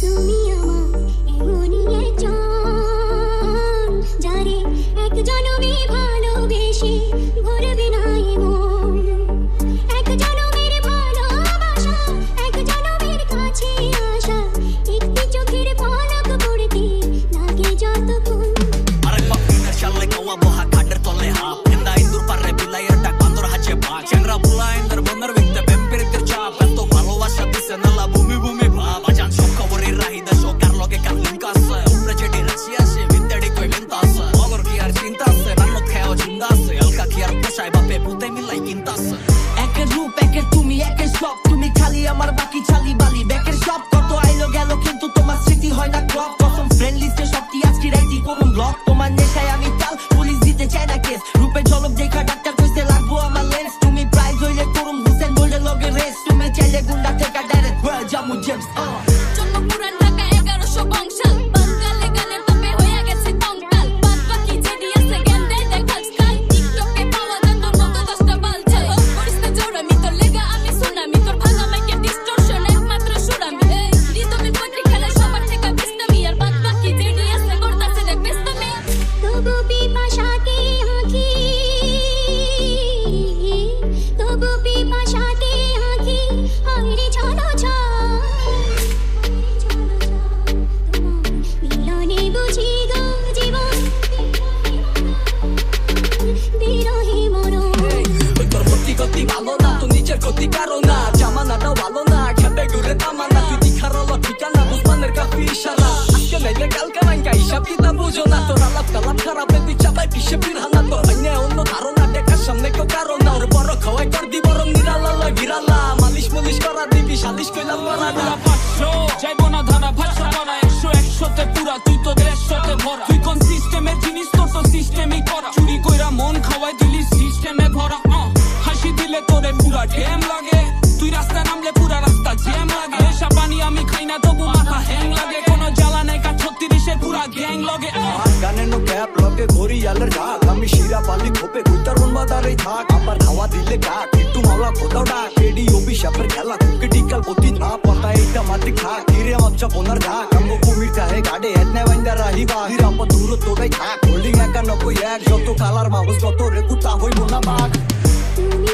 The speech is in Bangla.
তুমি আমার এমনই একজন, যারে এক জনমে ভালোবেসে ভরবে না এ মন। এক জনমের ভালোবাসা, এক জনমের কাছে আসা, একটি চোখের পলক পড়তে লাগে যতক্ষণ। আরেক পাপিনের চালে খাওয়াবো হাত খাটের তলে হাত, এন্দা ইন্দুর পারে বিলাইয়ের ডাক বান্দর হাঁচে ভাগ, চেংরা বুলা ইন্দর বন্দর বিকতে বেম্পিরিতের চাপ, এত ভালোবাসা দিছে নালা ভূমি ভূমি ভাব। আজান সব খবরের রাহিদা সকার লগে কার লিঙ্ক আছে, উপরে যেটি রাশি আছে বিদ্যাডি কই বিন্ত আছে, অগর কি আর চিন্তা আছে, রান্নত খেয়াও চিন্তা আছে, এলকা কি আর পোষায় বাপে পুতে মিলাই কিনতা আছে। একের রূপ একের তুমি একের সব, তুমি খালি আমার বাকি চালি বালি ব্যাকের সব। কত আইলো গেল কিন্তু তোমার স্মৃতি হয় না ক্রপ, কসম ফ্রেন্ড লিস্টে সবটি আজকে রাইটি করুন ব্লক। তোমার নেশায় আমি চাল, পুলিশ দিতে চায় না কেস, রূপে ঝলক দেখা ডাক্তার কইতে লাগবো আমার লেন্স। তুমি প্রাইজ হইলে করুন হুসেন বললে লগে রেস, তুমি চাইলে গুন্ডা থেকে ডাইরেক্ট হয়ে যাবো জেমস। জন্ম পুরান ঢাকা 1100 বংশাল, বাঙালি গানের তবে হয়ে গেছে কঙ্কাল। বাদ বাকি যেটি আছে জ্ঞান দেয় দেখ আজকাল, টিকটকে পাওয়া যায় তোর মতো 10টা বালছাল। করিস না জোরামি, তোর লেগা আমি সুনামি, তোর ভাঙা মাইকের ডিস্টরশন একমাত্র সুরামি। রিদমের পত্রিক খেলে সবার থেকে বিস্তামি, আর বাদ বাকি যেটি আছে করতাছে দেখ বেস্তামি। তবু পিপাসাতে আঁখি, তবু পিপাসাতে আঁখি, হায়রে চলো মিলনে বুঝি গো জীবন, বিরহে মরণ। তোর ভর্তি গতি ভালো না, তো নিজের গতি কারো না, জামানাটাও ভালো না, খেতে ঘুরে তামানা, তুই দিখারলো ঠিকানা বুঝবানের কাফি ইশারা। আজকে নাইলে কালকে নাইকা হিসাব কিতাব বুঝো না, তোর আলাপ কালাপ খারাপে তুই চাপাই পিছে ফিরহানা, তোর হইনে অন্য ধারণা দেখার সামনে কেউ কারো না। ওর বড় খাওয়াই কর দি বরং নিরালা লয় বিরালা, মালিশ মুলিশ করা দিবি সালিশ কইলাম করা না। 500 যাইবো না ধারা, ভাষা করা 100 100তে পুরা, তুই তো 150তে ভরা। তুই কোন সিস্টেমের জিনিস, তোর তো সিস্টেমই করা, চুরি কইরা মন খাওয়াই দিলি সিস্টেমে ভরা। হাসি দিলে তোরে পুরা ঢেম লাগে, তুই রাস্তায় নামলে পুরা রাস্তা জ্যাম লাগে। নেশা পানি আমি খাই না তবু মাথা হ্যাং লাগে, কোনো জ্বালা নাই কা 36-এর পুরা গ্যাং লগে। গানে নো ক্যাপ লগে ঘড়ি আলের ঢাক, আমি শিরা পালি খোপে কইতার বাদারে থাক, আবার খাওয়া দিলে গাক একটু মাওলা কোথাও ডাক, এডি অভিশাপের খেলা কুকে টিকাল পতি না পতা এইটা মাটি খাক, হিরে মাচ্চা বোনার ঢাক, আমগো কুমির চাহে গাড়ে এতনে বাইন্দা রাহিবা, হিরাপ দূর তোরাই থাক, হোল্ডিং 91 যত কালার মাউস কত রে কুতা হইব না বাঘ। তুমি